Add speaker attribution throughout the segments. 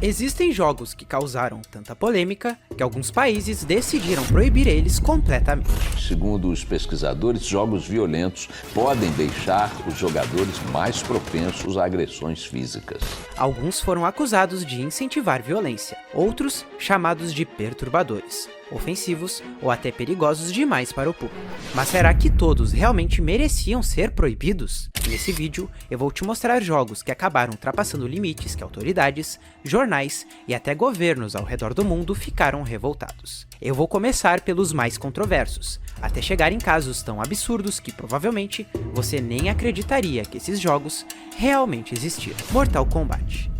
Speaker 1: Existem jogos que causaram tanta polêmica que alguns países decidiram proibir eles completamente.
Speaker 2: Segundo os pesquisadores, jogos violentos podem deixar os jogadores mais propensos a agressões físicas.
Speaker 1: Alguns foram acusados de incentivar violência, outros chamados de perturbadores, ofensivos ou até perigosos demais para o público. Mas será que todos realmente mereciam ser proibidos? Nesse vídeo eu vou te mostrar jogos que acabaram ultrapassando limites que autoridades, jornais e até governos ao redor do mundo ficaram revoltados. Eu vou começar pelos mais controversos, até chegar em casos tão absurdos que provavelmente você nem acreditaria que esses jogos realmente existiram. Mortal Kombat.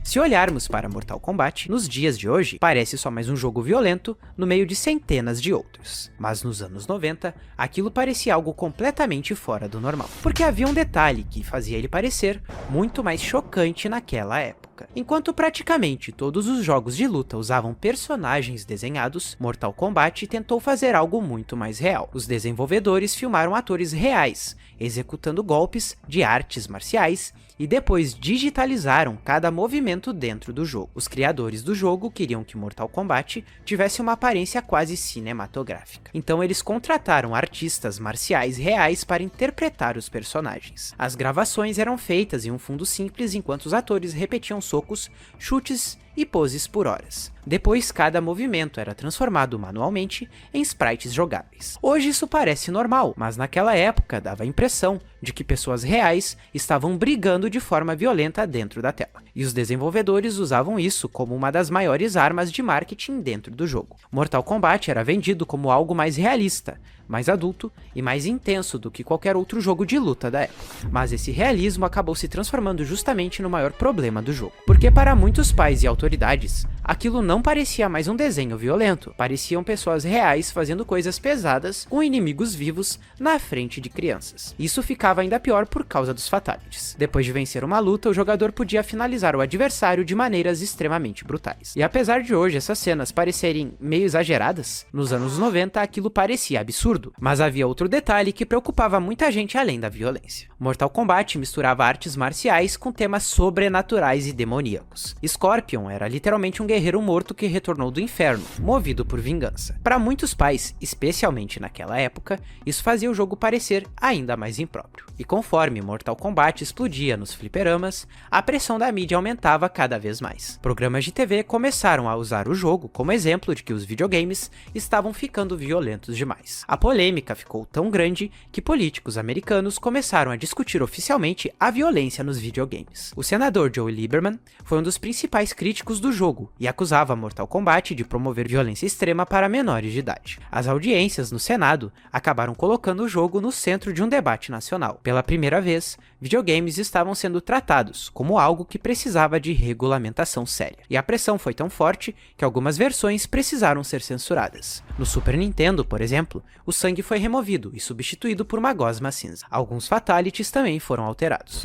Speaker 1: Se olharmos para Mortal Kombat, nos dias de hoje, parece só mais um jogo violento no meio de centenas de outros. Mas nos anos 90, aquilo parecia algo completamente fora do normal. Porque havia um detalhe que fazia ele parecer muito mais chocante naquela época. Enquanto praticamente todos os jogos de luta usavam personagens desenhados, Mortal Kombat tentou fazer algo muito mais real. Os desenvolvedores filmaram atores reais, executando golpes de artes marciais, e depois digitalizaram cada movimento dentro do jogo. Os criadores do jogo queriam que Mortal Kombat tivesse uma aparência quase cinematográfica. Então eles contrataram artistas marciais reais para interpretar os personagens. As gravações eram feitas em um fundo simples enquanto os atores repetiam socos, chutes e poses por horas. Depois, cada movimento era transformado manualmente em sprites jogáveis. Hoje isso parece normal, mas naquela época dava a impressão de que pessoas reais estavam brigando de forma violenta dentro da tela. E os desenvolvedores usavam isso como uma das maiores armas de marketing dentro do jogo. Mortal Kombat era vendido como algo mais realista, mais adulto e mais intenso do que qualquer outro jogo de luta da época. Mas esse realismo acabou se transformando justamente no maior problema do jogo. Porque para muitos pais e autoridades, aquilo não parecia mais um desenho violento, pareciam pessoas reais fazendo coisas pesadas com inimigos vivos na frente de crianças. Isso ficava ainda pior por causa dos fatalities. Depois de vencer uma luta, o jogador podia finalizar o adversário de maneiras extremamente brutais. E apesar de hoje essas cenas parecerem meio exageradas, nos anos 90 aquilo parecia absurdo, mas havia outro detalhe que preocupava muita gente além da violência. Mortal Kombat misturava artes marciais com temas sobrenaturais e demoníacos. Scorpion era literalmente um guerreiro morto que retornou do inferno, movido por vingança. Para muitos pais, especialmente naquela época, isso fazia o jogo parecer ainda mais impróprio. E conforme Mortal Kombat explodia nos fliperamas, a pressão da mídia aumentava cada vez mais. Programas de TV começaram a usar o jogo como exemplo de que os videogames estavam ficando violentos demais. A polêmica ficou tão grande que políticos americanos começaram a discutir oficialmente a violência nos videogames. O senador Joe Lieberman foi um dos principais críticos do jogo e acusava Mortal Kombat de promover violência extrema para menores de idade. As audiências no Senado acabaram colocando o jogo no centro de um debate nacional. Pela primeira vez, videogames estavam sendo tratados como algo que precisava de regulamentação séria. E a pressão foi tão forte que algumas versões precisaram ser censuradas. No Super Nintendo, por exemplo, o sangue foi removido e substituído por uma gosma cinza. Alguns fatalities também foram alterados.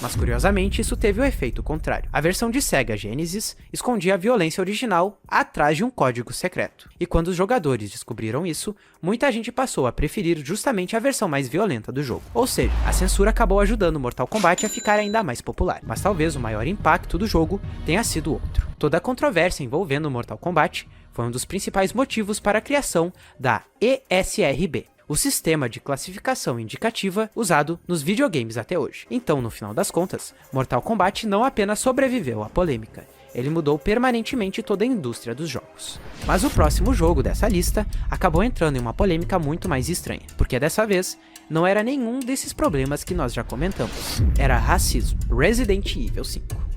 Speaker 1: Mas curiosamente isso teve o efeito contrário. A versão de Sega Genesis escondia a violência original atrás de um código secreto. E quando os jogadores descobriram isso, muita gente passou a preferir justamente a versão mais violenta do jogo. Ou seja, a censura acabou ajudando Mortal Kombat a ficar ainda mais popular. Mas talvez o maior impacto do jogo tenha sido outro. Toda a controvérsia envolvendo Mortal Kombat foi um dos principais motivos para a criação da ESRB, o sistema de classificação indicativa usado nos videogames até hoje. Então, no final das contas, Mortal Kombat não apenas sobreviveu à polêmica, ele mudou permanentemente toda a indústria dos jogos. Mas o próximo jogo dessa lista acabou entrando em uma polêmica muito mais estranha, porque dessa vez não era nenhum desses problemas que nós já comentamos, era racismo. Resident Evil 5.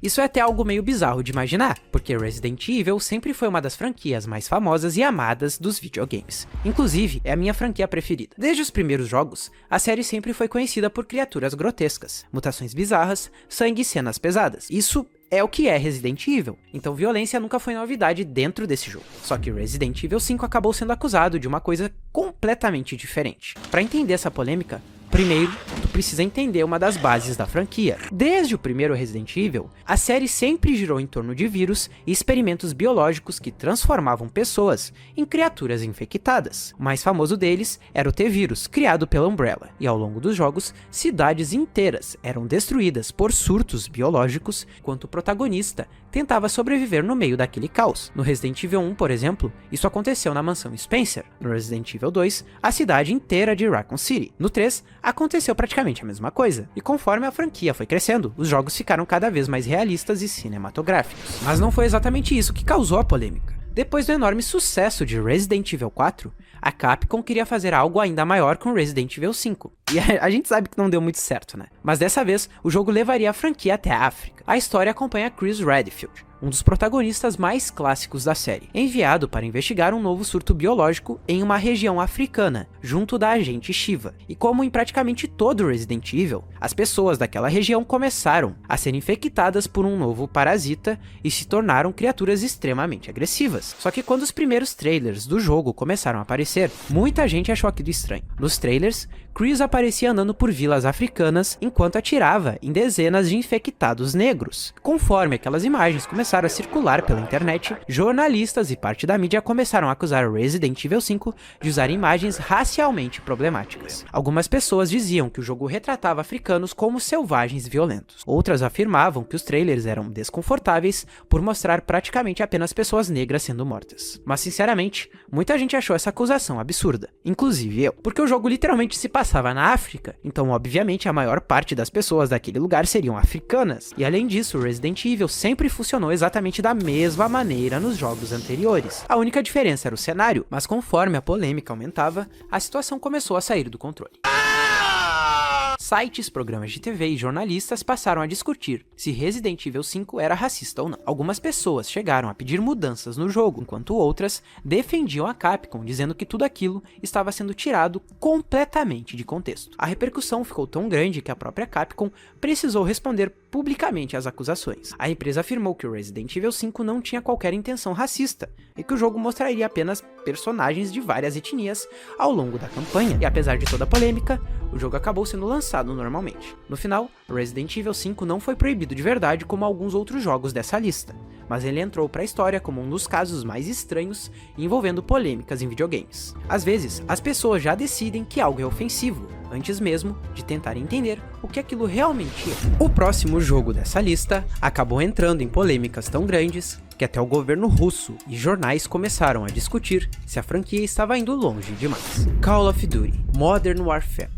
Speaker 1: Isso é até algo meio bizarro de imaginar, porque Resident Evil sempre foi uma das franquias mais famosas e amadas dos videogames. Inclusive, é a minha franquia preferida. Desde os primeiros jogos, a série sempre foi conhecida por criaturas grotescas, mutações bizarras, sangue e cenas pesadas. Isso é o que é Resident Evil, então violência nunca foi novidade dentro desse jogo. Só que Resident Evil 5 acabou sendo acusado de uma coisa completamente diferente. Para entender essa polêmica, primeiro, tu precisa entender uma das bases da franquia. Desde o primeiro Resident Evil, a série sempre girou em torno de vírus e experimentos biológicos que transformavam pessoas em criaturas infectadas. O mais famoso deles era o T-Vírus, criado pela Umbrella, e ao longo dos jogos, cidades inteiras eram destruídas por surtos biológicos, enquanto o protagonista tentava sobreviver no meio daquele caos. No Resident Evil 1, por exemplo, isso aconteceu na mansão Spencer. No Resident Evil 2, a cidade inteira de Raccoon City. No 3, aconteceu praticamente a mesma coisa. E conforme a franquia foi crescendo, os jogos ficaram cada vez mais realistas e cinematográficos. Mas não foi exatamente isso que causou a polêmica. Depois do enorme sucesso de Resident Evil 4, a Capcom queria fazer algo ainda maior com Resident Evil 5. E a gente sabe que não deu muito certo, né? Mas dessa vez, o jogo levaria a franquia até a África. A história acompanha Chris Redfield, um dos protagonistas mais clássicos da série, enviado para investigar um novo surto biológico em uma região africana, junto da agente Shiva. E como em praticamente todo Resident Evil, as pessoas daquela região começaram a ser infectadas por um novo parasita e se tornaram criaturas extremamente agressivas. Só que quando os primeiros trailers do jogo começaram a aparecer, muita gente achou aquilo estranho. Nos trailers, Chris aparecia andando por vilas africanas enquanto atirava em dezenas de infectados negros. Conforme aquelas imagens começaram a circular pela internet, jornalistas e parte da mídia começaram a acusar Resident Evil 5 de usar imagens racialmente problemáticas. Algumas pessoas diziam que o jogo retratava africanos como selvagens e violentos. Outras afirmavam que os trailers eram desconfortáveis por mostrar praticamente apenas pessoas negras sendo mortas. Mas sinceramente, muita gente achou essa acusação absurda, inclusive eu, porque o jogo literalmente se passava na África, então obviamente a maior parte das pessoas daquele lugar seriam africanas. E além disso, Resident Evil sempre funcionou exatamente da mesma maneira nos jogos anteriores. A única diferença era o cenário, mas conforme a polêmica aumentava, a situação começou a sair do controle. Sites, programas de TV e jornalistas passaram a discutir se Resident Evil 5 era racista ou não. Algumas pessoas chegaram a pedir mudanças no jogo, enquanto outras defendiam a Capcom, dizendo que tudo aquilo estava sendo tirado completamente de contexto. A repercussão ficou tão grande que a própria Capcom precisou responder publicamente às acusações. A empresa afirmou que o Resident Evil 5 não tinha qualquer intenção racista e que o jogo mostraria apenas personagens de várias etnias ao longo da campanha. E apesar de toda a polêmica, o jogo acabou sendo lançado normalmente. No final, Resident Evil 5 não foi proibido de verdade como alguns outros jogos dessa lista, mas ele entrou para a história como um dos casos mais estranhos envolvendo polêmicas em videogames. Às vezes, as pessoas já decidem que algo é ofensivo, antes mesmo de tentar entender o que aquilo realmente é. O próximo jogo dessa lista acabou entrando em polêmicas tão grandes que até o governo russo e jornais começaram a discutir se a franquia estava indo longe demais. Call of Duty Modern Warfare.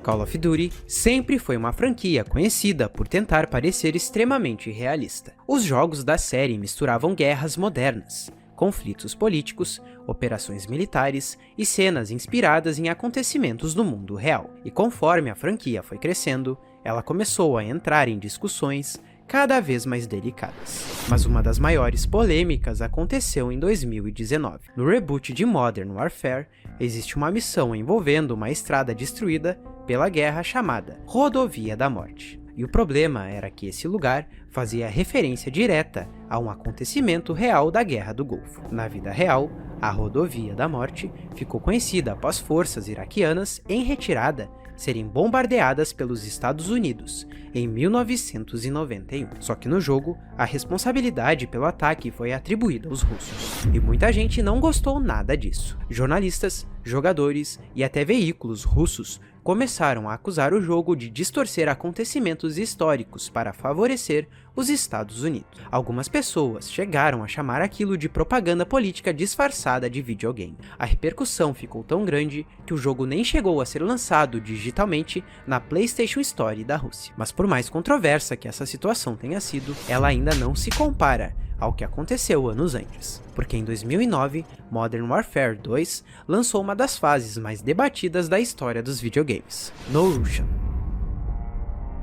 Speaker 1: Call of Duty sempre foi uma franquia conhecida por tentar parecer extremamente realista. Os jogos da série misturavam guerras modernas, conflitos políticos, operações militares e cenas inspiradas em acontecimentos do mundo real. E conforme a franquia foi crescendo, ela começou a entrar em discussões cada vez mais delicadas. Mas uma das maiores polêmicas aconteceu em 2019. No reboot de Modern Warfare, existe uma missão envolvendo uma estrada destruída pela guerra chamada Rodovia da Morte. E o problema era que esse lugar fazia referência direta a um acontecimento real da Guerra do Golfo. Na vida real, a Rodovia da Morte ficou conhecida após forças iraquianas em retirada serem bombardeadas pelos Estados Unidos em 1991. Só que no jogo, a responsabilidade pelo ataque foi atribuída aos russos. E muita gente não gostou nada disso. Jornalistas, jogadores e até veículos russos começaram a acusar o jogo de distorcer acontecimentos históricos para favorecer os Estados Unidos. Algumas pessoas chegaram a chamar aquilo de propaganda política disfarçada de videogame. A repercussão ficou tão grande que o jogo nem chegou a ser lançado digitalmente na PlayStation Store da Rússia. Mas por mais controversa que essa situação tenha sido, ela ainda não se compara ao que aconteceu anos antes, porque em 2009, Modern Warfare 2 lançou uma das fases mais debatidas da história dos videogames, No Russian.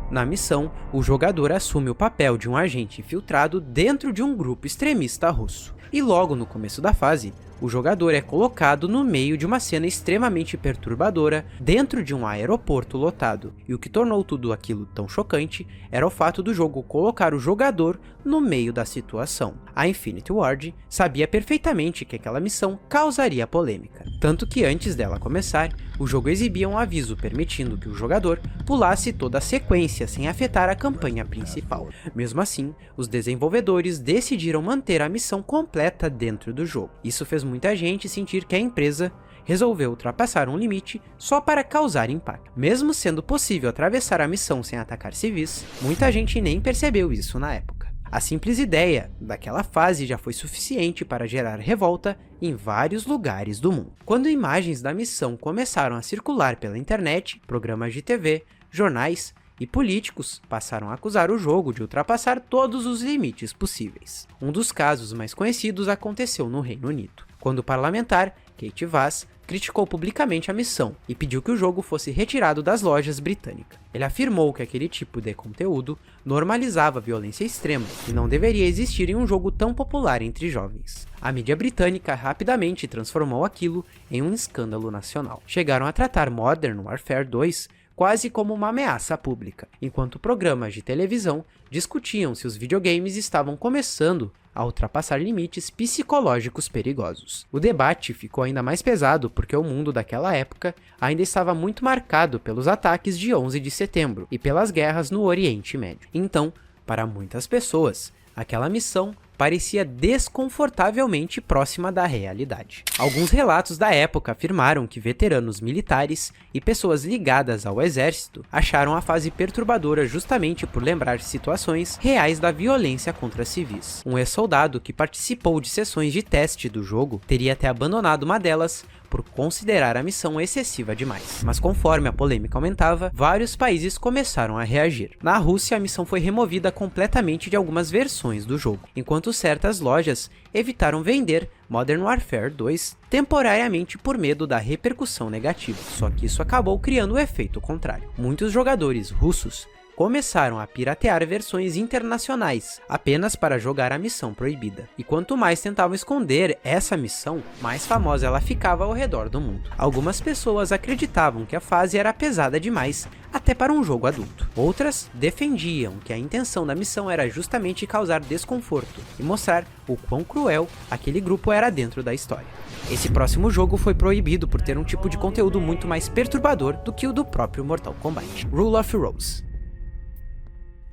Speaker 1: Na missão, o jogador assume o papel de um agente infiltrado dentro de um grupo extremista russo, e logo no começo da fase, o jogador é colocado no meio de uma cena extremamente perturbadora dentro de um aeroporto lotado. E o que tornou tudo aquilo tão chocante era o fato do jogo colocar o jogador no meio da situação. A Infinity Ward sabia perfeitamente que aquela missão causaria polêmica, tanto que antes dela começar, o jogo exibia um aviso permitindo que o jogador pulasse toda a sequência sem afetar a campanha principal. Mesmo assim, os desenvolvedores decidiram manter a missão completa dentro do jogo. Isso fez muita gente sentir que a empresa resolveu ultrapassar um limite só para causar impacto. Mesmo sendo possível atravessar a missão sem atacar civis, muita gente nem percebeu isso na época. A simples ideia daquela fase já foi suficiente para gerar revolta em vários lugares do mundo. Quando imagens da missão começaram a circular pela internet, programas de TV, jornais e políticos passaram a acusar o jogo de ultrapassar todos os limites possíveis. Um dos casos mais conhecidos aconteceu no Reino Unido, quando o parlamentar Kate Vass criticou publicamente a missão e pediu que o jogo fosse retirado das lojas britânicas. Ele afirmou que aquele tipo de conteúdo normalizava a violência extrema e não deveria existir em um jogo tão popular entre jovens. A mídia britânica rapidamente transformou aquilo em um escândalo nacional. Chegaram a tratar Modern Warfare 2 quase como uma ameaça pública, enquanto programas de televisão discutiam se os videogames estavam começando a ultrapassar limites psicológicos perigosos. O debate ficou ainda mais pesado porque o mundo daquela época ainda estava muito marcado pelos ataques de 11 de setembro e pelas guerras no Oriente Médio. Então, para muitas pessoas, aquela missão parecia desconfortavelmente próxima da realidade. Alguns relatos da época afirmaram que veteranos militares e pessoas ligadas ao exército acharam a fase perturbadora justamente por lembrar situações reais da violência contra civis. Um ex-soldado que participou de sessões de teste do jogo teria até abandonado uma delas por considerar a missão excessiva demais. Mas conforme a polêmica aumentava, vários países começaram a reagir. Na Rússia, a missão foi removida completamente de algumas versões do jogo, enquanto certas lojas evitaram vender Modern Warfare 2 temporariamente por medo da repercussão negativa. Só que isso acabou criando o efeito contrário. Muitos jogadores russos começaram a piratear versões internacionais, apenas para jogar a missão proibida. E quanto mais tentavam esconder essa missão, mais famosa ela ficava ao redor do mundo. Algumas pessoas acreditavam que a fase era pesada demais, até para um jogo adulto. Outras defendiam que a intenção da missão era justamente causar desconforto e mostrar o quão cruel aquele grupo era dentro da história. Esse próximo jogo foi proibido por ter um tipo de conteúdo muito mais perturbador do que o do próprio Mortal Kombat: Rule of Rose.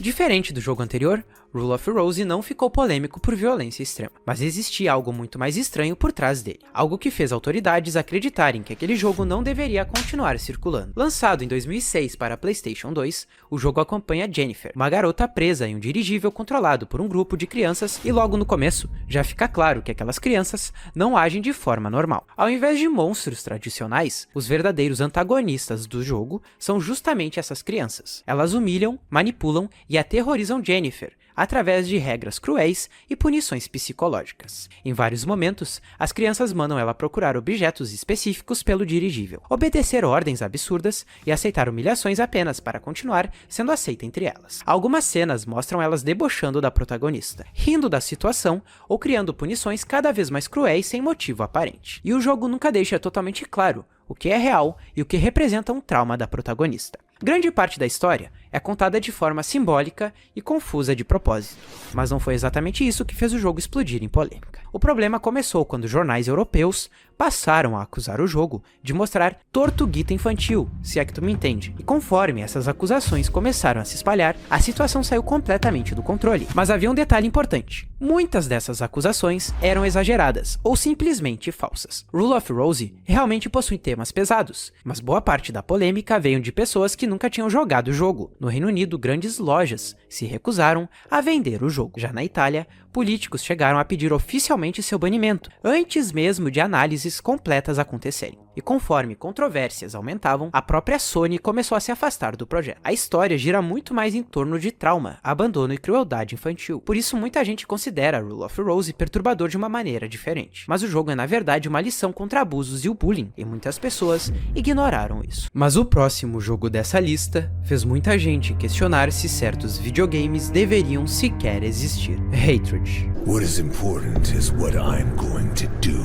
Speaker 1: Diferente do jogo anterior, Rule of Rose não ficou polêmico por violência extrema, mas existia algo muito mais estranho por trás dele, algo que fez autoridades acreditarem que aquele jogo não deveria continuar circulando. Lançado em 2006 para PlayStation 2, o jogo acompanha Jennifer, uma garota presa em um dirigível controlado por um grupo de crianças, e logo no começo já fica claro que aquelas crianças não agem de forma normal. Ao invés de monstros tradicionais, os verdadeiros antagonistas do jogo são justamente essas crianças. Elas humilham, manipulam e aterrorizam Jennifer através de regras cruéis e punições psicológicas. Em vários momentos, as crianças mandam ela procurar objetos específicos pelo dirigível, obedecer ordens absurdas e aceitar humilhações apenas para continuar sendo aceita entre elas. Algumas cenas mostram elas debochando da protagonista, rindo da situação ou criando punições cada vez mais cruéis sem motivo aparente. E o jogo nunca deixa totalmente claro o que é real e o que representa um trauma da protagonista. Grande parte da história é contada de forma simbólica e confusa de propósito, mas não foi exatamente isso que fez o jogo explodir em polêmica. O problema começou quando jornais europeus passaram a acusar o jogo de mostrar tortuguita infantil, se é que tu me entende. E conforme essas acusações começaram a se espalhar, a situação saiu completamente do controle. Mas havia um detalhe importante: muitas dessas acusações eram exageradas ou simplesmente falsas. Rule of Rose realmente possui temas pesados, mas boa parte da polêmica veio de pessoas que nunca tinham jogado o jogo. No Reino Unido, grandes lojas se recusaram a vender o jogo. Já na Itália, políticos chegaram a pedir oficialmente seu banimento, antes mesmo de análises completas acontecerem. E conforme controvérsias aumentavam, a própria Sony começou a se afastar do projeto. A história gira muito mais em torno de trauma, abandono e crueldade infantil. Por isso muita gente considera Rule of Rose perturbador de uma maneira diferente. Mas o jogo é na verdade uma lição contra abusos e o bullying, e muitas pessoas ignoraram isso. Mas o próximo jogo dessa lista fez muita gente questionar se certos videogames deveriam sequer existir: Hatred.
Speaker 3: What is important is what I'm going to do.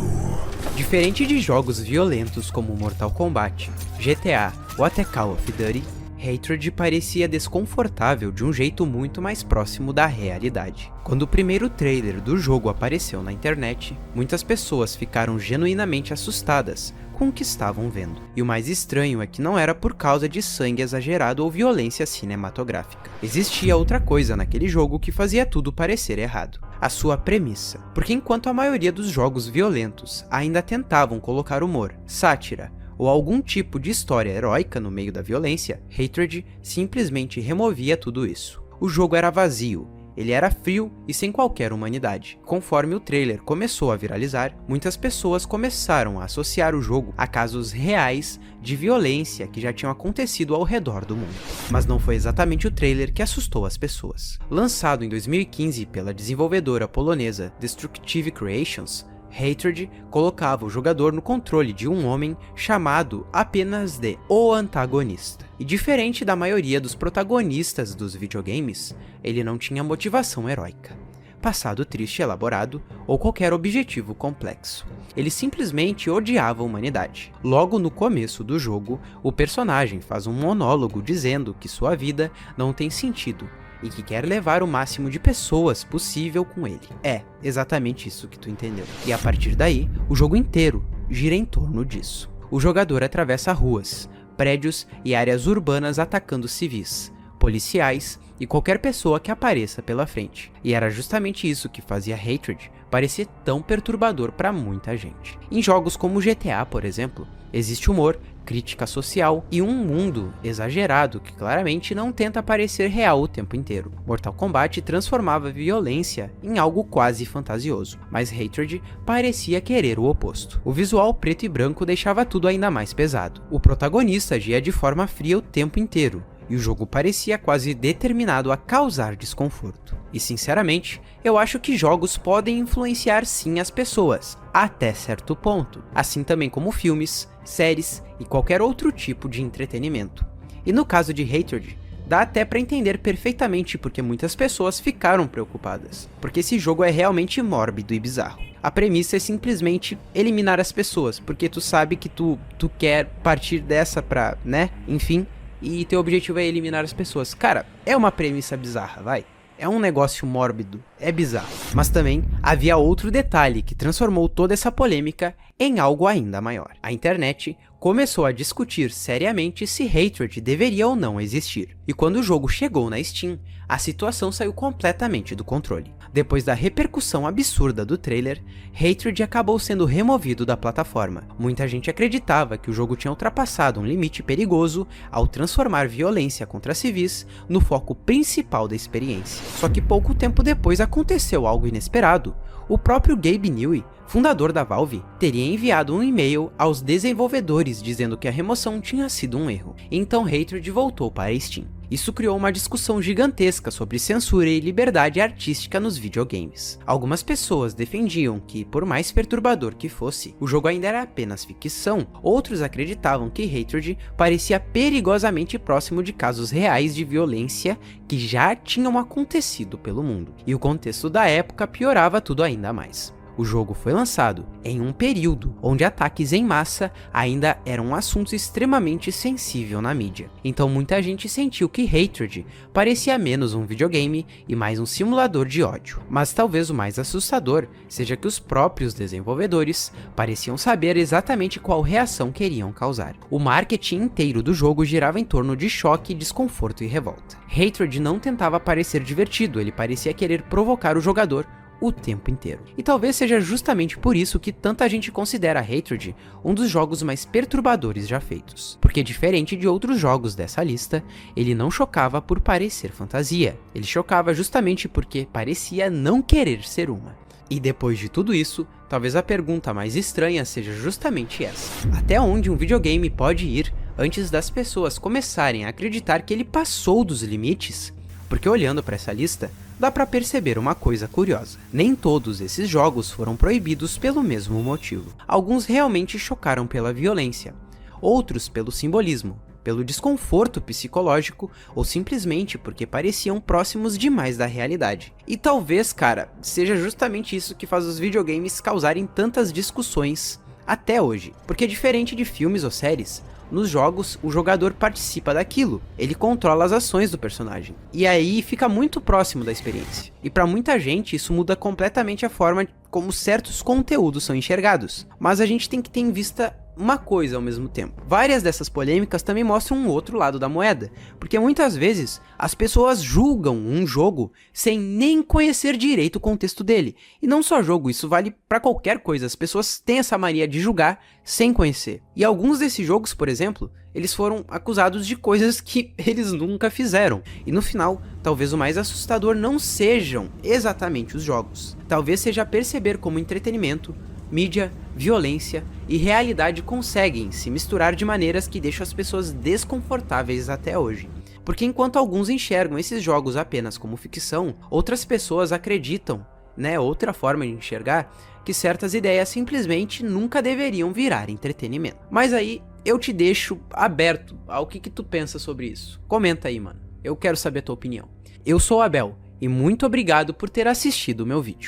Speaker 1: Diferente de jogos violentos como Mortal Kombat, GTA ou até Call of Duty, Hatred parecia desconfortável de um jeito muito mais próximo da realidade. Quando o primeiro trailer do jogo apareceu na internet, muitas pessoas ficaram genuinamente assustadas com o que estavam vendo. E o mais estranho é que não era por causa de sangue exagerado ou violência cinematográfica. Existia outra coisa naquele jogo que fazia tudo parecer errado: a sua premissa. Porque enquanto a maioria dos jogos violentos ainda tentavam colocar humor, sátira ou algum tipo de história heróica no meio da violência, Hatred simplesmente removia tudo isso. O jogo era vazio, ele era frio e sem qualquer humanidade. Conforme o trailer começou a viralizar, muitas pessoas começaram a associar o jogo a casos reais de violência que já tinham acontecido ao redor do mundo. Mas não foi exatamente o trailer que assustou as pessoas. Lançado em 2015 pela desenvolvedora polonesa Destructive Creations, Hatred colocava o jogador no controle de um homem chamado apenas de O Antagonista. E diferente da maioria dos protagonistas dos videogames, ele não tinha motivação heróica, passado triste elaborado ou qualquer objetivo complexo. Ele simplesmente odiava a humanidade. Logo no começo do jogo, o personagem faz um monólogo dizendo que sua vida não tem sentido e que quer levar o máximo de pessoas possível com ele. É exatamente isso que tu entendeu. E a partir daí, o jogo inteiro gira em torno disso. O jogador atravessa ruas, prédios e áreas urbanas atacando civis, policiais e qualquer pessoa que apareça pela frente. E era justamente isso que fazia Hatred parecer tão perturbador para muita gente. Em jogos como GTA, por exemplo, existe humor, crítica social e um mundo exagerado que claramente não tenta parecer real o tempo inteiro. Mortal Kombat transformava a violência em algo quase fantasioso, mas Hatred parecia querer o oposto. O visual preto e branco deixava tudo ainda mais pesado. O protagonista agia de forma fria o tempo inteiro, e o jogo parecia quase determinado a causar desconforto. E sinceramente, eu acho que jogos podem influenciar sim as pessoas, até certo ponto, assim também como filmes, séries e qualquer outro tipo de entretenimento. E no caso de Hatred, dá até pra entender perfeitamente porque muitas pessoas ficaram preocupadas, porque esse jogo é realmente mórbido e bizarro. A premissa é simplesmente eliminar as pessoas, porque tu sabe que tu quer partir dessa pra, né, enfim, e teu objetivo é eliminar as pessoas. Cara, é uma premissa bizarra, vai. É um negócio mórbido, é bizarro. Mas também havia outro detalhe que transformou toda essa polêmica em algo ainda maior. A internet começou a discutir seriamente se Hatred deveria ou não existir. E quando o jogo chegou na Steam, a situação saiu completamente do controle. Depois da repercussão absurda do trailer, Hatred acabou sendo removido da plataforma. Muita gente acreditava que o jogo tinha ultrapassado um limite perigoso ao transformar violência contra civis no foco principal da experiência. Só que pouco tempo depois aconteceu algo inesperado. O próprio Gabe Newell, fundador da Valve, teria enviado um e-mail aos desenvolvedores dizendo que a remoção tinha sido um erro. Então Hatred voltou para a Steam. Isso criou uma discussão gigantesca sobre censura e liberdade artística nos videogames. Algumas pessoas defendiam que, por mais perturbador que fosse, o jogo ainda era apenas ficção. Outros acreditavam que Hatred parecia perigosamente próximo de casos reais de violência que já tinham acontecido pelo mundo. E o contexto da época piorava tudo ainda mais. O jogo foi lançado em um período onde ataques em massa ainda eram um assunto extremamente sensível na mídia. Então muita gente sentiu que Hatred parecia menos um videogame e mais um simulador de ódio. Mas talvez o mais assustador seja que os próprios desenvolvedores pareciam saber exatamente qual reação queriam causar. O marketing inteiro do jogo girava em torno de choque, desconforto e revolta. Hatred não tentava parecer divertido, ele parecia querer provocar o jogador o tempo inteiro. E talvez seja justamente por isso que tanta gente considera Hatred um dos jogos mais perturbadores já feitos. Porque diferente de outros jogos dessa lista, ele não chocava por parecer fantasia. Ele chocava justamente porque parecia não querer ser uma. E depois de tudo isso, talvez a pergunta mais estranha seja justamente essa: até onde um videogame pode ir antes das pessoas começarem a acreditar que ele passou dos limites? Porque olhando para essa lista, dá para perceber uma coisa curiosa. Nem todos esses jogos foram proibidos pelo mesmo motivo. Alguns realmente chocaram pela violência, outros pelo simbolismo, pelo desconforto psicológico ou simplesmente porque pareciam próximos demais da realidade. E talvez, cara, seja justamente isso que faz os videogames causarem tantas discussões até hoje. Porque diferente de filmes ou séries, nos jogos o jogador participa daquilo, ele controla as ações do personagem, e aí fica muito próximo da experiência. E para muita gente isso muda completamente a forma como certos conteúdos são enxergados, mas a gente tem que ter em vista uma coisa ao mesmo tempo. Várias dessas polêmicas também mostram um outro lado da moeda, porque muitas vezes as pessoas julgam um jogo sem nem conhecer direito o contexto dele. E não só jogo, isso vale para qualquer coisa, as pessoas têm essa mania de julgar sem conhecer. E alguns desses jogos, por exemplo, eles foram acusados de coisas que eles nunca fizeram. E no final, talvez o mais assustador não sejam exatamente os jogos. Talvez seja perceber como entretenimento, mídia, violência e realidade conseguem se misturar de maneiras que deixam as pessoas desconfortáveis até hoje. Porque enquanto alguns enxergam esses jogos apenas como ficção, outras pessoas acreditam, outra forma de enxergar, que certas ideias simplesmente nunca deveriam virar entretenimento. Mas aí eu te deixo aberto ao que tu pensa sobre isso. Comenta aí, mano. Eu quero saber a tua opinião. Eu sou o Abel e muito obrigado por ter assistido o meu vídeo.